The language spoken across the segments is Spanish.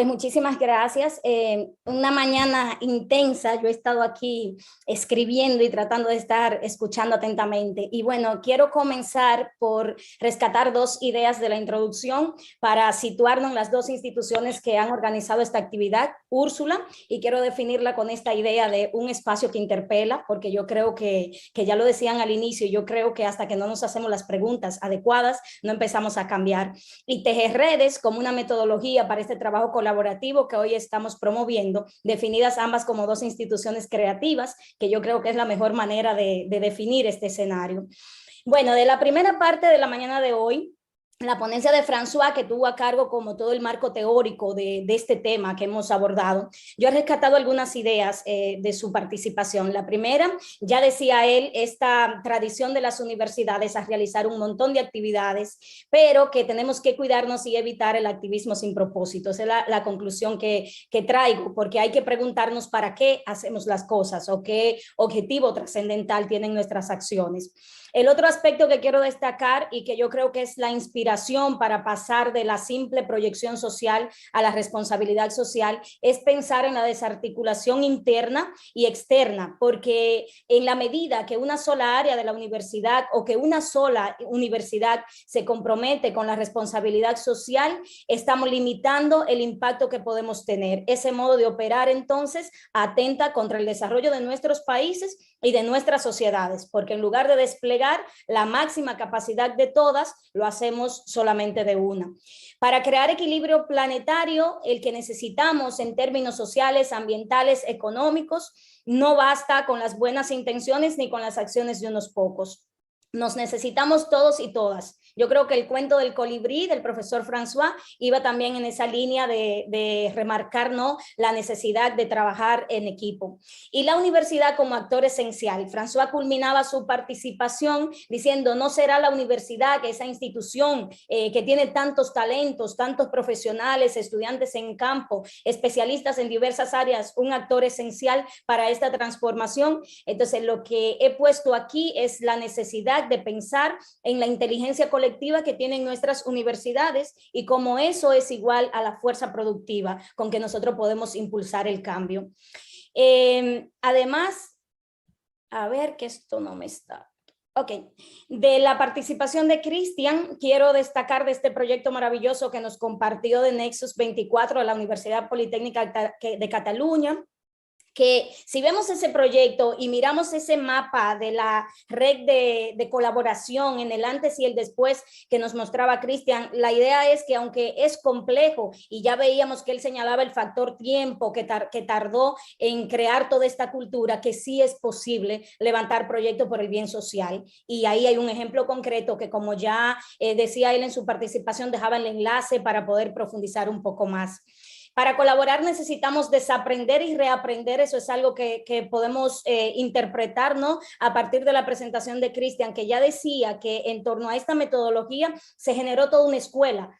Muchísimas gracias. Una mañana intensa, yo he estado aquí escribiendo y tratando de estar escuchando atentamente. Y bueno, quiero comenzar por rescatar dos ideas de la introducción para situarnos en las dos instituciones que han organizado esta actividad, Úrsula, y quiero definirla con esta idea de un espacio que interpela, porque yo creo que ya lo decían al inicio, yo creo que hasta que no nos hacemos las preguntas adecuadas, no empezamos a cambiar. Y tejer redes como una metodología para este trabajo colaborativo que hoy estamos promoviendo, definidas ambas como dos instituciones creativas, que yo creo que es la mejor manera de definir este escenario. Bueno, de la primera parte de la mañana de hoy, la ponencia de François, que tuvo a cargo como todo el marco teórico de este tema que hemos abordado, yo he rescatado algunas ideas de su participación. La primera, ya decía él, esta tradición de las universidades a realizar un montón de actividades, pero que tenemos que cuidarnos y evitar el activismo sin propósito. Esa es la conclusión que traigo, porque hay que preguntarnos para qué hacemos las cosas o qué objetivo trascendental tienen nuestras acciones. El otro aspecto que quiero destacar y que yo creo que es la inspiración para pasar de la simple proyección social a la responsabilidad social es pensar en la desarticulación interna y externa, porque en la medida que una sola área de la universidad o que una sola universidad se compromete con la responsabilidad social, estamos limitando el impacto que podemos tener. Ese modo de operar entonces atenta contra el desarrollo de nuestros países y de nuestras sociedades, porque en lugar de desplegar la máxima capacidad de todas, lo hacemos solamente de una. Para crear equilibrio planetario, el que necesitamos en términos sociales, ambientales, económicos, no basta con las buenas intenciones ni con las acciones de unos pocos. Nos necesitamos todos y todas. Yo creo que el cuento del colibrí del profesor François iba también en esa línea de remarcar, ¿no?, la necesidad de trabajar en equipo. Y la universidad como actor esencial. François culminaba su participación diciendo, no será la universidad, que esa institución que tiene tantos talentos, tantos profesionales, estudiantes en campo, especialistas en diversas áreas, un actor esencial para esta transformación. Entonces, lo que he puesto aquí es la necesidad de pensar en la inteligencia colectiva que tienen nuestras universidades y cómo eso es igual a la fuerza productiva con que nosotros podemos impulsar el cambio. Además, a ver que esto no me está... Ok, de la participación de Cristian, quiero destacar de este proyecto maravilloso que nos compartió de Nexus 24 a la Universidad Politécnica de Cataluña, que si vemos ese proyecto y miramos ese mapa de la red de colaboración en el antes y el después que nos mostraba Cristian, la idea es que aunque es complejo y ya veíamos que él señalaba el factor tiempo que tardó en crear toda esta cultura, que sí es posible levantar proyectos por el bien social. Y ahí hay un ejemplo concreto que, como ya decía él en su participación, dejaba el enlace para poder profundizar un poco más. Para colaborar necesitamos desaprender y reaprender, eso es algo que podemos interpretar, ¿no?, a partir de la presentación de Cristian, que ya decía que en torno a esta metodología se generó toda una escuela.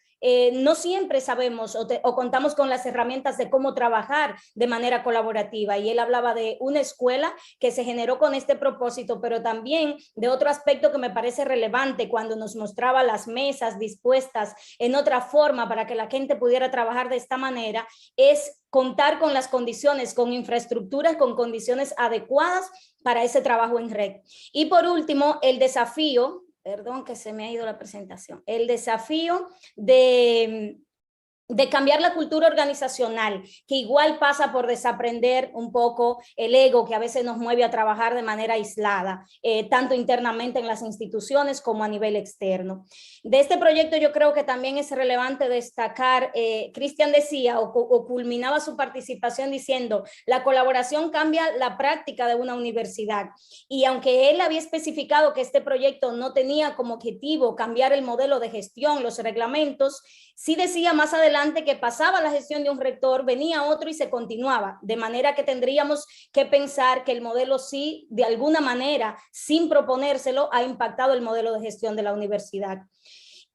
No siempre sabemos o contamos con las herramientas de cómo trabajar de manera colaborativa, y él hablaba de una escuela que se generó con este propósito, pero también de otro aspecto que me parece relevante cuando nos mostraba las mesas dispuestas en otra forma para que la gente pudiera trabajar de esta manera, es contar con las condiciones, con infraestructuras, con condiciones adecuadas para ese trabajo en red. Y por último, el desafío, perdón que se me ha ido la presentación, el desafío de cambiar la cultura organizacional, que igual pasa por desaprender un poco el ego que a veces nos mueve a trabajar de manera aislada, tanto internamente en las instituciones como a nivel externo. De este proyecto yo creo que también es relevante destacar, Cristian decía o culminaba su participación diciendo, la colaboración cambia la práctica de una universidad, y aunque él había especificado que este proyecto no tenía como objetivo cambiar el modelo de gestión, los reglamentos, sí decía más adelante que pasaba la gestión de un rector, venía otro y se continuaba, de manera que tendríamos que pensar que el modelo sí, de alguna manera, sin proponérselo, ha impactado el modelo de gestión de la universidad.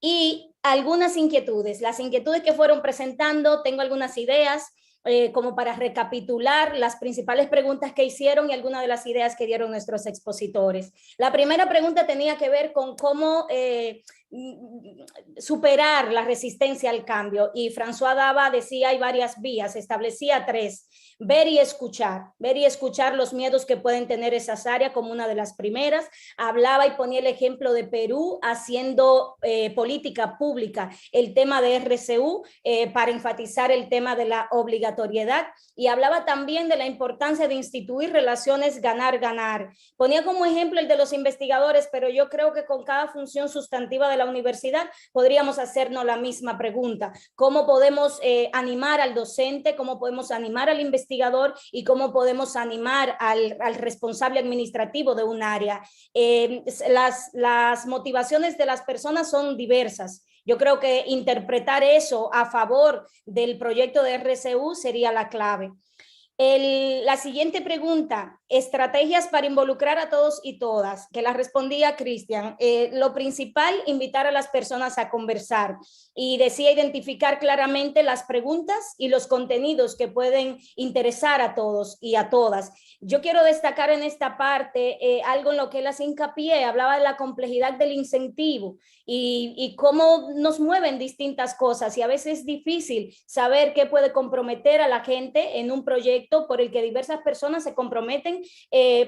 Y algunas inquietudes, las inquietudes que fueron presentando, tengo algunas ideas, como para recapitular las principales preguntas que hicieron y algunas de las ideas que dieron nuestros expositores. La primera pregunta tenía que ver con cómo superar la resistencia al cambio. Y François decía, hay varias vías, establecía tres: ver y escuchar los miedos que pueden tener esas áreas como una de las primeras. Hablaba y ponía el ejemplo de Perú haciendo política pública, el tema de RCU, para enfatizar el tema de la obligatoriedad, y hablaba también de la importancia de instituir relaciones ganar-ganar. Ponía como ejemplo el de los investigadores, pero yo creo que con cada función sustantiva de la universidad podríamos hacernos la misma pregunta: ¿cómo podemos animar al docente? ¿Cómo podemos animar al investigador? ¿Y cómo podemos animar al responsable administrativo de un área? Las motivaciones de las personas son diversas. Yo creo que interpretar eso a favor del proyecto de RCU sería la clave. La siguiente pregunta: estrategias para involucrar a todos y todas, que la respondía Cristian. Lo principal, invitar a las personas a conversar, y decía identificar claramente las preguntas y los contenidos que pueden interesar a todos y a todas. Yo quiero destacar en esta parte algo en lo que él hace hincapié. Hablaba de la complejidad del incentivo y cómo nos mueven distintas cosas, y a veces es difícil saber qué puede comprometer a la gente en un proyecto por el que diversas personas se comprometen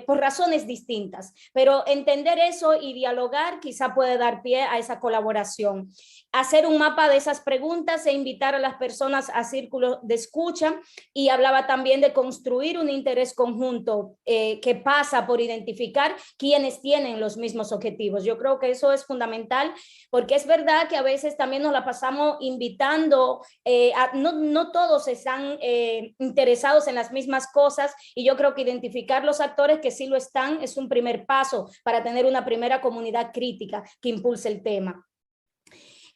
por razones distintas, pero entender eso y dialogar quizá puede dar pie a esa colaboración. Hacer un mapa de esas preguntas e invitar a las personas a círculos de escucha, y hablaba también de construir un interés conjunto que pasa por identificar quienes tienen los mismos objetivos. Yo creo que eso es fundamental, porque es verdad que a veces también nos la pasamos invitando, no todos están interesados en las mismas cosas, y yo creo que identificar los actores que sí lo están es un primer paso para tener una primera comunidad crítica que impulse el tema.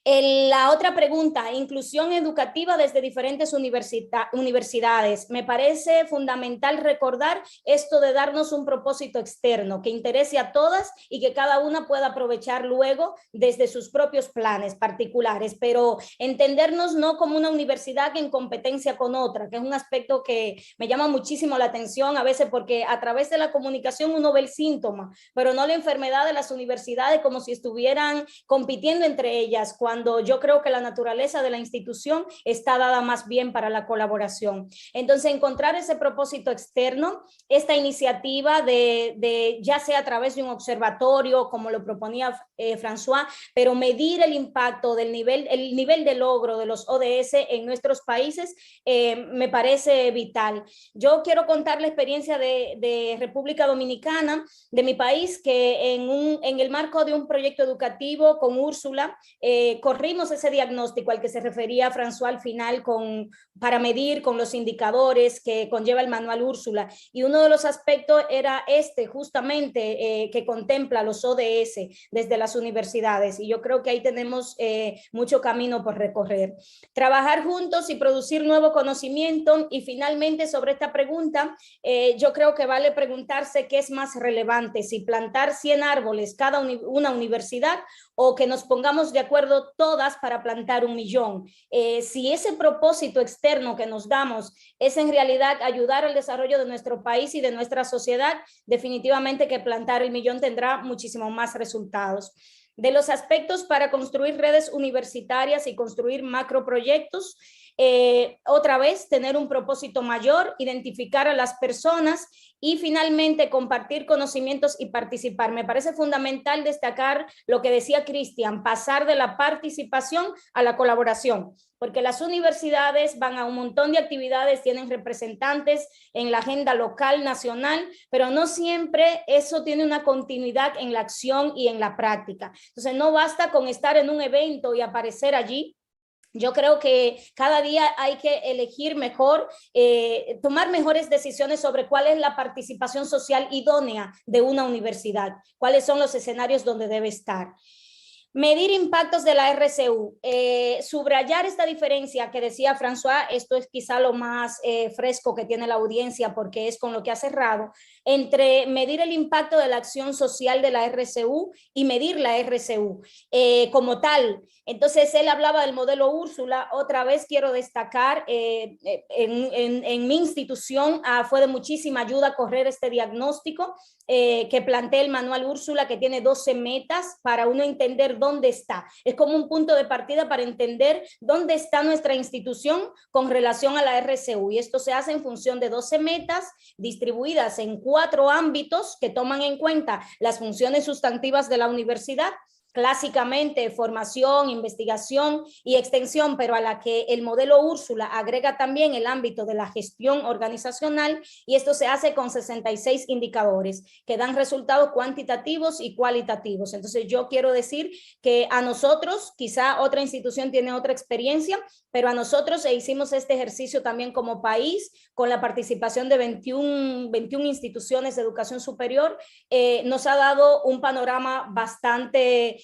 La otra pregunta: inclusión educativa desde diferentes universidades. Me parece fundamental recordar esto de darnos un propósito externo que interese a todas y que cada una pueda aprovechar luego desde sus propios planes particulares, pero entendernos no como una universidad en competencia con otra, que es un aspecto que me llama muchísimo la atención a veces, porque a través de la comunicación uno ve el síntoma, pero no la enfermedad de las universidades, como si estuvieran compitiendo entre ellas, cuando yo creo que la naturaleza de la institución está dada más bien para la colaboración. Entonces, encontrar ese propósito externo, esta iniciativa de ya sea a través de un observatorio, como lo proponía François, pero medir el impacto del el nivel de logro de los ODS en nuestros países, me parece vital. Yo quiero contar la experiencia de República Dominicana, de mi país, que en el marco de un proyecto educativo con Úrsula, corrimos ese diagnóstico al que se refería François al final, para medir con los indicadores que conlleva el manual Úrsula, y uno de los aspectos era justamente que contempla los ODS desde las universidades, y yo creo que ahí tenemos mucho camino por recorrer. Trabajar juntos y producir nuevo conocimiento. Y finalmente, sobre esta pregunta, yo creo que vale preguntarse qué es más relevante: si plantar 100 árboles cada una universidad, o que nos pongamos de acuerdo todas para plantar 1.000.000. Si ese propósito externo que nos damos es en realidad ayudar al desarrollo de nuestro país y de nuestra sociedad, definitivamente que plantar 1.000.000 tendrá muchísimo más resultados. De los aspectos para construir redes universitarias y construir macroproyectos, otra vez tener un propósito mayor, identificar a las personas y finalmente compartir conocimientos y participar. Me parece fundamental destacar lo que decía Cristian: pasar de la participación a la colaboración, porque las universidades van a un montón de actividades, tienen representantes en la agenda local, nacional, pero no siempre eso tiene una continuidad en la acción y en la práctica. Entonces no basta con estar en un evento y aparecer allí. Yo creo que cada día hay que elegir mejor, tomar mejores decisiones sobre cuál es la participación social idónea de una universidad, cuáles son los escenarios donde debe estar. Medir impactos de la RCU, subrayar esta diferencia que decía François. Esto es quizá lo más fresco que tiene la audiencia, porque es con lo que ha cerrado, entre medir el impacto de la acción social de la RCU y medir la RCU como tal. Entonces él hablaba del modelo Úrsula. Otra vez quiero destacar, en mi institución fue de muchísima ayuda correr este diagnóstico que plantea el manual Úrsula, que tiene 12 metas para uno entender dónde está. Es como un punto de partida para entender dónde está nuestra institución con relación a la RCU. Y esto se hace en función de 12 metas distribuidas en 4 ámbitos que toman en cuenta las funciones sustantivas de la universidad, clásicamente formación, investigación y extensión, pero a la que el modelo Úrsula agrega también el ámbito de la gestión organizacional, y esto se hace con 66 indicadores que dan resultados cuantitativos y cualitativos. Entonces yo quiero decir que a nosotros, quizá otra institución tiene otra experiencia, pero a nosotros hicimos este ejercicio también como país, con la participación de 21 instituciones de educación superior, nos ha dado un panorama bastante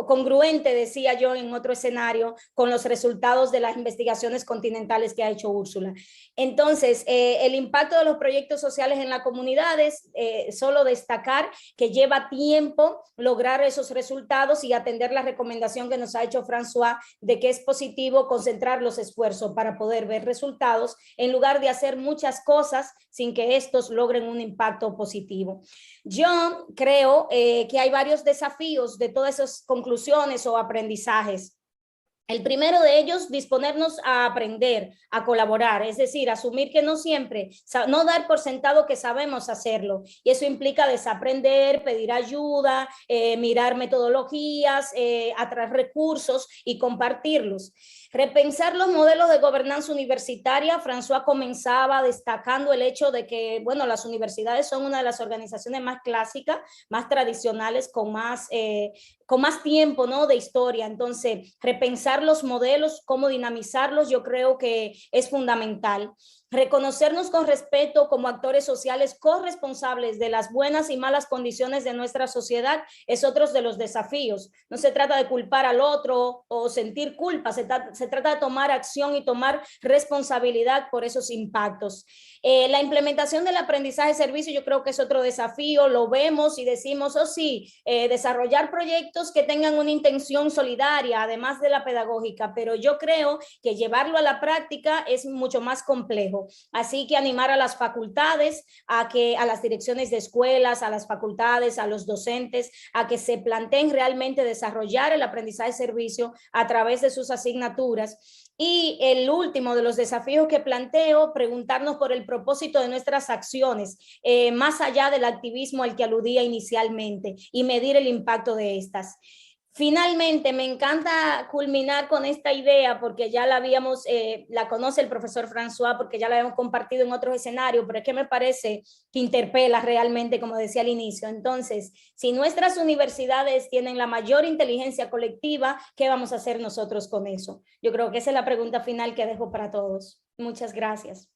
congruente, decía yo en otro escenario, con los resultados de las investigaciones continentales que ha hecho Úrsula. Entonces, el impacto de los proyectos sociales en las comunidades, solo destacar que lleva tiempo lograr esos resultados y atender la recomendación que nos ha hecho François de que es positivo concentrar los esfuerzos para poder ver resultados en lugar de hacer muchas cosas sin que estos logren un impacto positivo. Yo creo que hay varios desafíos de todas esas conclusiones o aprendizajes. El primero de ellos, disponernos a aprender, a colaborar, es decir, asumir que no siempre, no dar por sentado que sabemos hacerlo. Y eso implica desaprender, pedir ayuda, mirar metodologías, atraer recursos y compartirlos. Repensar los modelos de gobernanza universitaria. François comenzaba destacando el hecho de que, bueno, las universidades son una de las organizaciones más clásicas, más tradicionales, con más tiempo, ¿no?, de historia. Entonces, repensar los modelos, cómo dinamizarlos, yo creo que es fundamental. Reconocernos con respeto como actores sociales corresponsables de las buenas y malas condiciones de nuestra sociedad es otro de los desafíos. No se trata de culpar al otro o sentir culpa, se trata de tomar acción y tomar responsabilidad por esos impactos. La implementación del aprendizaje-servicio yo creo que es otro desafío, lo vemos y decimos, oh sí, desarrollar proyectos que tengan una intención solidaria, además de la pedagógica, pero yo creo que llevarlo a la práctica es mucho más complejo. Así que animar a las facultades, a las direcciones de escuelas, a las facultades, a los docentes, a que se planteen realmente desarrollar el aprendizaje-servicio a través de sus asignaturas. Y el último de los desafíos que planteo, preguntarnos por el propósito de nuestras acciones, más allá del activismo al que aludía inicialmente, y medir el impacto de estas. Finalmente, me encanta culminar con esta idea porque ya la conoce el profesor François, porque ya la hemos compartido en otros escenarios, pero es que me parece que interpela realmente, como decía al inicio. Entonces, si nuestras universidades tienen la mayor inteligencia colectiva, ¿qué vamos a hacer nosotros con eso? Yo creo que esa es la pregunta final que dejo para todos. Muchas gracias.